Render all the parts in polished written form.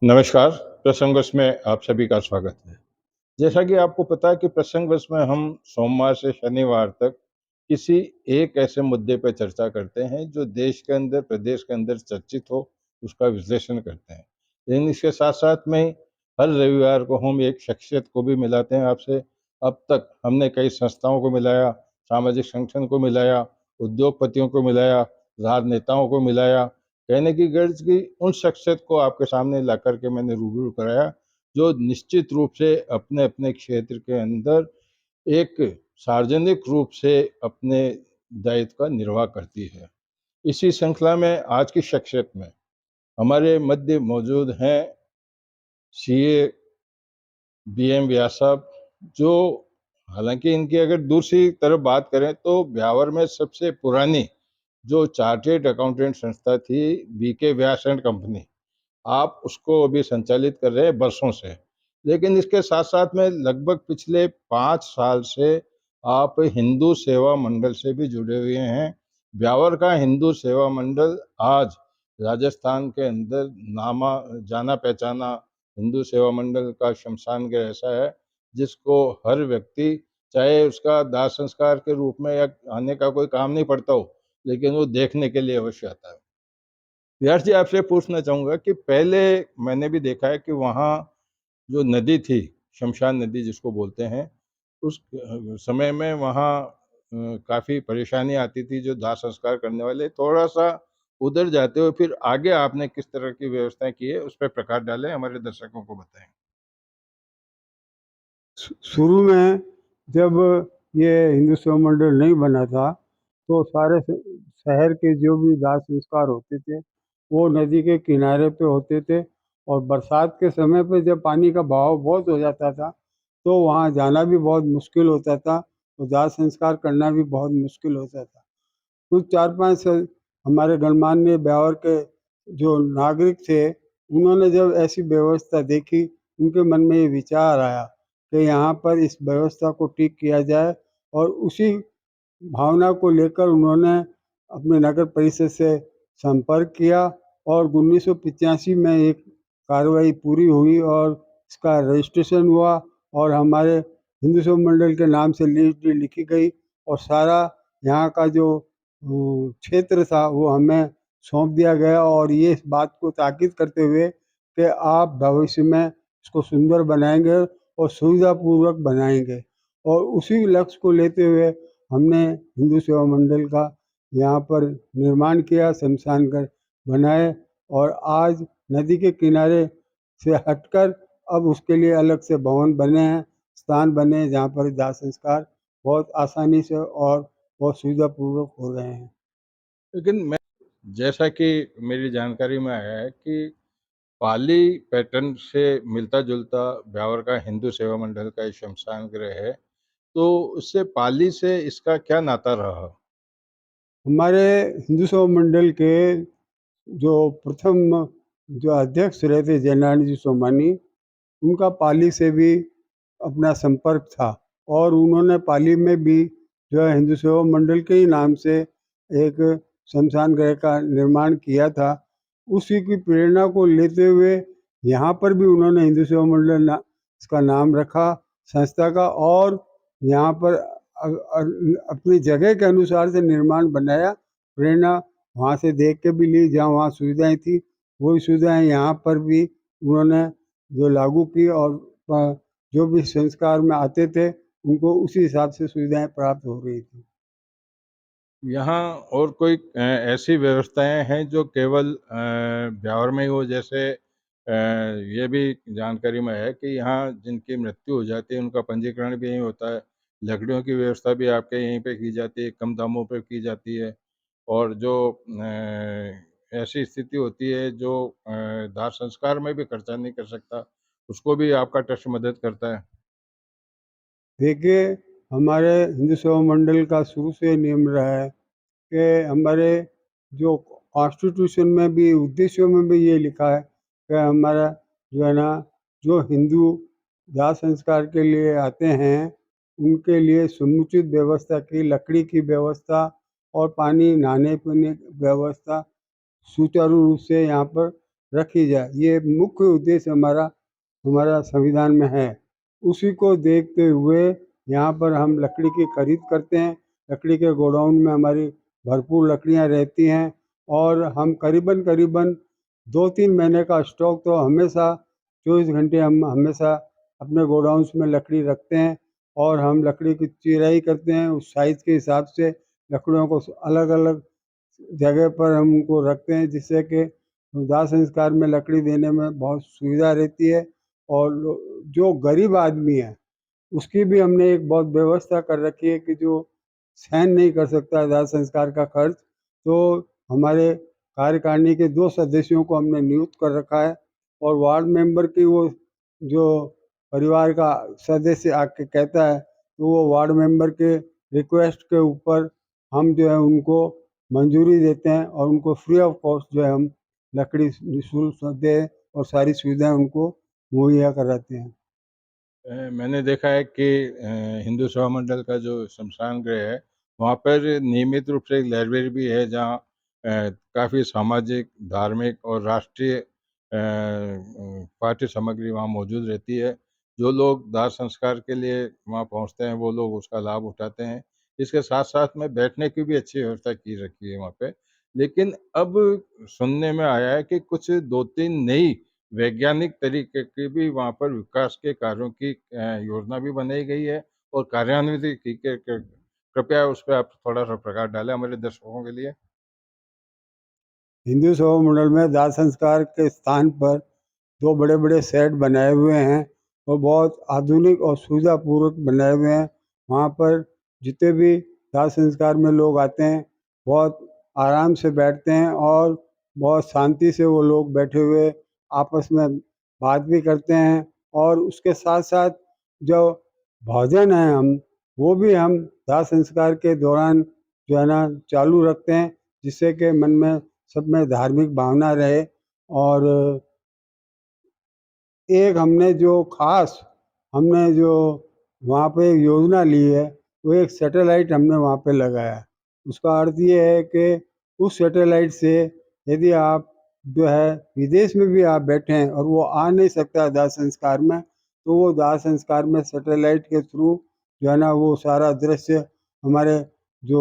नमस्कार, प्रसंगों में आप सभी का स्वागत है। जैसा कि आपको पता है कि प्रसंगों में हम सोमवार से शनिवार तक किसी एक ऐसे मुद्दे पर चर्चा करते हैं जो देश के अंदर, प्रदेश के अंदर चर्चित हो, उसका विश्लेषण करते हैं। लेकिन इसके साथ-साथ में हर रविवार को हम एक शख्सियत को भी मिलाते हैं आपसे। अब तक हमने कई संस्थाओं को मिलाया, सामाजिक संगठन को मिलाया, उद्योगपतियों को मिलाया, राजनेताओं को मिलाया। कहने की गर्ज कि उन शख्सियत को आपके सामने ला कर के मैंने रूबरू कराया, जो निश्चित रूप से अपने-अपने क्षेत्र के अंदर एक सार्वजनिक रूप से अपने दायित्व का निर्वाह करती है। इसी श्रृंखला में आज की शख्सियत में हमारे मध्य मौजूद हैं सीए बीएम व्यास साहब, जो हालांकि इनकी अगर दूसरी तरफ बात करें तो ब्यावर में सबसे पुरानी जो चार्टेड अकाउंटेंट संस्था थी, बीके व्यास एंड कंपनी, आप उसको अभी संचालित कर रहे हैं बरसों से। लेकिन इसके साथ-साथ में लगभग पिछले 5 साल से आप हिंदू सेवा मंडल से भी जुड़े हुए हैं। ब्यावर का हिंदू सेवा मंडल आज राजस्थान के अंदर नामा जाना-पहचाना हिंदू सेवा मंडल का शमशान गृह ऐसा है, जिसको हर व्यक्ति, चाहे उसका दाह संस्कार के रूप में या आने का कोई काम नहीं पड़ता हो, लेकिन वो देखने के लिए अवश्य आता है। यार जी, आपसे पूछना चाहूँगा कि पहले मैंने भी देखा है कि वहाँ जो नदी थी, शमशान नदी जिसको बोलते हैं, उस समय में वहाँ काफ़ी परेशानी आती थी जो दाह संस्कार करने वाले। थोड़ा-सा उधर जाते हुए फिर आगे आपने किस तरह की व्यवस्थाएँ की है, उस पे प्रकाश डालें, हमारे दर्शकों को बताएँ। शुरू में जब ये हिंदू सेवा मंडल नहीं बना था तो सारे शहर के जो भी दाह संस्कार होते थे वो नदी के किनारे पे होते थे। और बरसात के समय पे जब पानी का बहाव बहुत हो जाता था तो वहाँ जाना भी बहुत मुश्किल होता था और दाह संस्कार करना भी बहुत मुश्किल होता था। कुछ 4-5 हमारे गणमान्य ब्यावर के जो नागरिक थे, उन्होंने जब ऐसी व्यवस्था देखी, उनके मन में ये विचार आया कि यहाँ पर इस व्यवस्था को ठीक किया जाए। और उसी भावना को लेकर उन्होंने अपने नगर परिषद से संपर्क किया और 1985 में एक कार्रवाई पूरी हुई और इसका रजिस्ट्रेशन हुआ और हमारे हिंदू सेवा मंडल के नाम से लीज डीड लिखी गई और सारा यहाँ का जो क्षेत्र था वो हमें सौंप दिया गया। और ये इस बात को ताकीद करते हुए कि आप भविष्य में इसको सुंदर बनाएंगे और सुविधापूर्वक बनाएंगे। और उसी लक्ष्य को लेते हुए हमने हिंदू सेवा मंडल का यहाँ पर निर्माण किया, शमशान घर बनाए और आज नदी के किनारे से हटकर अब उसके लिए अलग से भवन बने हैं, स्थान बने हैं जहाँ पर दाह संस्कार बहुत आसानी से और बहुत सुविधापूर्वक हो रहे हैं। लेकिन मैं, जैसा कि मेरी जानकारी में आया है कि पाली पैटर्न से मिलता-जुलता ब्यावर का हिंदू सेवा मंडल का ये शमशान गृह है, तो उससे पाली से इसका क्या नाता रहा? हमारे हिंदू सेवा मंडल के जो प्रथम जो अध्यक्ष रहे थे जयनारायण जी सोमानी, उनका पाली से भी अपना संपर्क था और उन्होंने पाली में भी जो है हिंदू सेवा मंडल के ही नाम से एक शमशान गृह का निर्माण किया था। उसी की प्रेरणा को लेते हुए यहाँ पर भी उन्होंने हिंदू सेवा मंडल इसका नाम रखा संस्था का और यहाँ पर अपनी जगह के अनुसार से निर्माण बनाया। प्रेरणा वहाँ से देख के भी ली, जहाँ वहाँ सुविधाएं थी वही सुविधाएं यहाँ पर भी उन्होंने जो लागू की और जो भी संस्कार में आते थे उनको उसी हिसाब से सुविधाएं प्राप्त हो रही थी। यहाँ और कोई ऐसी व्यवस्थाएँ हैं जो केवल ब्यावर में ही हो, जैसे ये भी जानकारी में है कि यहाँ जिनकी मृत्यु हो जाती है उनका पंजीकरण भी यहीं होता है। लकड़ियों की व्यवस्था भी आपके यहीं पे की जाती है, कम दामों पे की जाती है। और जो ऐसी स्थिति होती है जो दाह संस्कार में भी खर्चा नहीं कर सकता, उसको भी आपका ट्रस्ट मदद करता है। देखिए, हमारे हिंदू सेवा मंडल का शुरू से नियम रहा है कि हमारे जो कॉन्स्टिट्यूशन में भी उद्देश्यों में भी ये लिखा है कि हमारा जो है ना, जो हिंदू दाह संस्कार के लिए आते हैं उनके लिए समुचित व्यवस्था की, लकड़ी की व्यवस्था और पानी नहाने पीने की व्यवस्था सुचारू रूप से यहाँ पर रखी जाए, ये मुख्य उद्देश्य हमारा हमारा संविधान में है। उसी को देखते हुए यहाँ पर हम लकड़ी की खरीद करते हैं। लकड़ी के गोडाउन में हमारी भरपूर लकड़ियाँ रहती हैं और हम करीबन करीबन 2-3 महीने का स्टॉक तो हमेशा 24 घंटे हम हमेशा अपने गोडाउन्स में लकड़ी रखते हैं और हम लकड़ी की चिराई करते हैं। उस साइज़ के हिसाब से लकड़ियों को अलग-अलग जगह पर हम उनको रखते हैं, जिससे कि दाह संस्कार में लकड़ी देने में बहुत सुविधा रहती है। और जो गरीब आदमी है उसकी भी हमने एक बहुत व्यवस्था कर रखी है कि जो सहन नहीं कर सकता दाह संस्कार का खर्च, तो हमारे कार्यकारिणी के 2 सदस्यों को हमने नियुक्त कर रखा है और वार्ड मेंबर की वो जो परिवार का सदस्य आके कहता है, तो वो वार्ड मेंबर के रिक्वेस्ट के ऊपर हम जो है उनको मंजूरी देते हैं और उनको फ्री ऑफ कॉस्ट जो है हम लकड़ी निःशुल्क दें और सारी सुविधाएँ उनको मुहैया कराते हैं। मैंने देखा है कि हिंदू सभा मंडल का जो शमशान गृह है, वहाँ पर नियमित रूप से एक लाइब्रेरी भी है, जहाँ काफ़ी सामाजिक, धार्मिक और राष्ट्रीय पाठ्य सामग्री वहाँ मौजूद रहती है। जो लोग दाह संस्कार के लिए वहाँ पहुँचते हैं, वो लोग उसका लाभ उठाते हैं। इसके साथ-साथ में बैठने की भी अच्छी व्यवस्था की रखी है वहाँ पे। लेकिन अब सुनने में आया है कि कुछ 2-3 नई वैज्ञानिक तरीके की भी वहाँ पर विकास के कार्यों की योजना भी बनाई गई है और कार्यान्वित की के कृपया उस पे आप थोड़ा-सा प्रकाश डालें हमारे दर्शकों के लिए। हिंदू सभा मंडल में दाह संस्कार के स्थान पर 2 बड़े-बड़े शेड बनाए हुए हैं और बहुत आधुनिक और सुविधापूर्वक बनाए हुए हैं। वहाँ पर जितने भी दाह संस्कार में लोग आते हैं, बहुत आराम से बैठते हैं और बहुत शांति से वो लोग बैठे हुए आपस में बात भी करते हैं और उसके साथ-साथ जो भोजन है वो भी हम दाह संस्कार के दौरान जो है ना चालू रखते हैं, जिससे कि मन में सब में धार्मिक भावना रहे। और एक हमने जो वहाँ पे एक योजना ली है, वो एक सैटेलाइट हमने वहाँ पे लगाया है। उसका अर्थ ये है कि उस सैटेलाइट से यदि आप जो है विदेश में भी आप बैठे हैं और वो आ नहीं सकता दाह संस्कार में, तो वो दाह संस्कार में सैटेलाइट के थ्रू जो है ना वो सारा दृश्य हमारे जो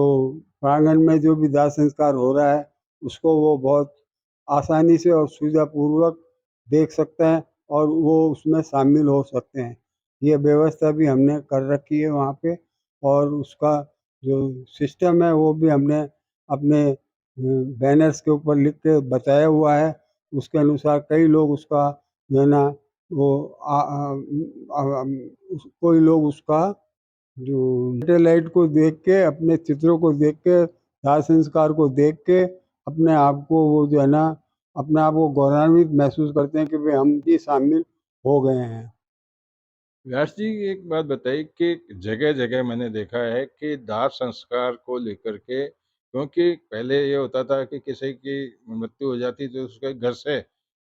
प्रांगण में जो भी दाह संस्कार हो रहा है, उसको वो बहुत आसानी से और सुविधापूर्वक देख सकते हैं और वो उसमें शामिल हो सकते हैं। ये व्यवस्था भी हमने कर रखी है वहाँ पे और उसका जो सिस्टम है वो भी हमने अपने बैनर्स के ऊपर लिख के बताया हुआ है। उसके अनुसार कई लोग उसका जो है ना वो कोई लोग उसका जो सैटेलाइट को देख के अपने चित्रों को देख के दाह संस्कार को देख के अपने आप को वो जो है ना अपने आप को गौरवान्वित महसूस करते हैं कि भाई हम भी शामिल हो गए हैं। व्यास जी, एक बात बताइए कि जगह-जगह मैंने देखा है कि दाह संस्कार को लेकर के, क्योंकि पहले ये होता था कि किसी की मृत्यु हो जाती तो उसके घर से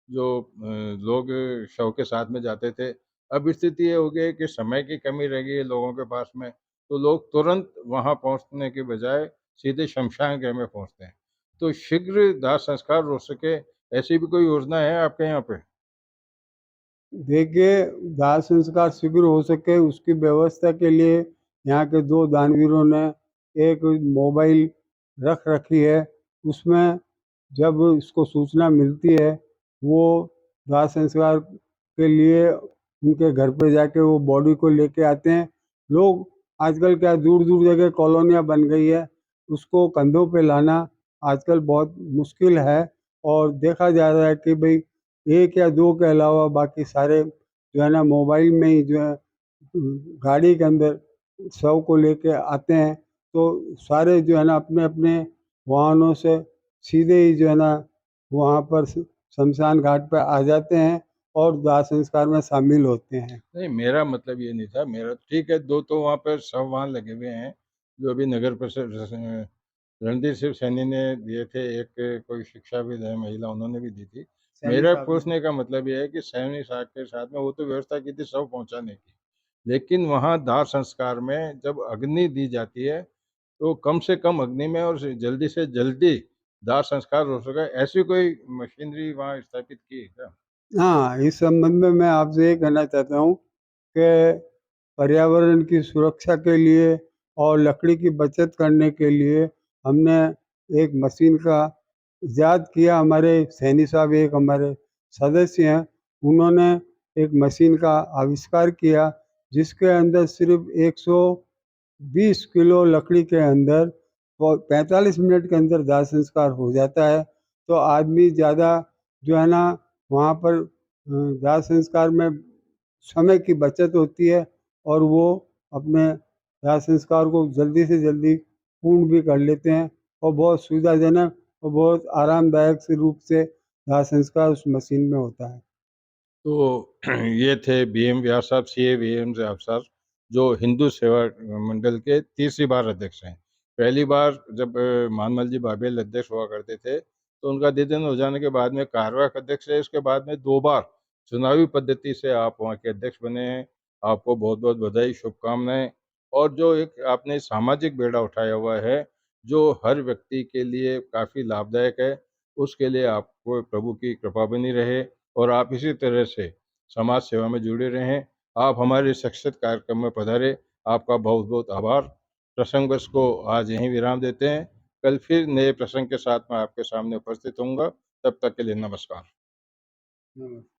जो लोग शव के साथ में जाते थे। अब स्थिति ये हो गई है कि समय की कमी रह गई है लोगों के पास में, तो लोग तुरंत वहाँ पहुँचने के बजाय सीधे श्मशान गृह में पहुँचते हैं। तो शीघ्र दाह संस्कार हो सके, ऐसी भी कोई योजना है आपके यहाँ पे? देखिए, दाह संस्कार शीघ्र हो सके उसकी व्यवस्था के लिए यहाँ के 2 दानवीरों ने एक मोबाइल रख रखी है। उसमें जब इसको सूचना मिलती है, वो दाह संस्कार के लिए उनके घर पे जाके वो बॉडी को लेके आते हैं। लोग आजकल क्या दूर-दूर जगह कॉलोनियाँ बन गई है, उसको कंधों पे लाना आजकल बहुत मुश्किल है और देखा जा रहा है कि भई 1 या 2 के अलावा बाकी सारे जो है ना मोबाइल में ही जो है गाड़ी के अंदर शव को लेके आते हैं, तो सारे जो है ना अपने-अपने वाहनों से सीधे ही जो है ना वहाँ पर शमशान घाट पे आ जाते हैं और दाह संस्कार में शामिल होते हैं। नहीं, मेरा मतलब ये नहीं था, मेरा ठीक है, 2 तो वहाँ पे शव वहाँ लगे हुए हैं, जो अभी नगर परिषद रणधीर सिंह सैनी ने दिए थे, एक कोई शिक्षाविद है महिला, उन्होंने भी दी थी। सैनी मेरा साहब ने पूछने का मतलब ये है कि सैनी साहब के साथ में वो तो व्यवस्था की थी शव पहुँचाने की, लेकिन वहाँ दाह संस्कार में जब अग्नि दी जाती है, तो कम से कम अग्नि में और जल्दी से जल्दी दाह संस्कार हो सके, ऐसी कोई मशीनरी वहाँ स्थापित की है क्या? हाँ, इस संबंध में मैं आपसे ये कहना चाहता हूँ कि पर्यावरण की सुरक्षा के लिए और लकड़ी की बचत करने के लिए हमने एक मशीन का इजाद किया। हमारे सैनी साहब एक हमारे सदस्य हैं, उन्होंने एक मशीन का आविष्कार किया जिसके अंदर सिर्फ़ 120 किलो लकड़ी के अंदर वो 45 मिनट के अंदर दाह संस्कार हो जाता है। तो आदमी ज़्यादा जो है ना वहाँ पर दाह संस्कार में समय की बचत होती है और वो अपने दाह संस्कार को जल्दी से जल्दी पूर्ण भी कर लेते हैं और बहुत सुविधाजनक और बहुत आरामदायक से रूप से दाह संस्कार उस मशीन में होता है। तो ये थे बीएम व्यास साहब, सीए बीएम व्यास साहब, जो हिंदू सेवा मंडल के तीसरी बार अध्यक्ष हैं। पहली बार जब मानमल जी बाबेल अध्यक्ष हुआ करते थे, तो उनका निधन हो जाने के बाद में कार्यवाहक अध्यक्ष रहे। उसके बाद में 2 बार चुनावी पद्धति से आप वहाँ के अध्यक्ष बने हैं। आपको बहुत-बहुत बधाई, शुभकामनाएँ। और जो एक आपने सामाजिक बेड़ा उठाया हुआ है, जो हर व्यक्ति के लिए काफ़ी लाभदायक है, उसके लिए आपको प्रभु की कृपा बनी रहे और आप इसी तरह से समाज सेवा में जुड़े रहें। आप हमारे शिक्षित कार्यक्रम में पधारे, आपका बहुत-बहुत आभार। प्रसंगवश को आज यहीं विराम देते हैं। कल फिर नए प्रसंग के साथ मैं आपके सामने उपस्थित होऊँगा। तब तक के लिए नमस्कार। हुँ।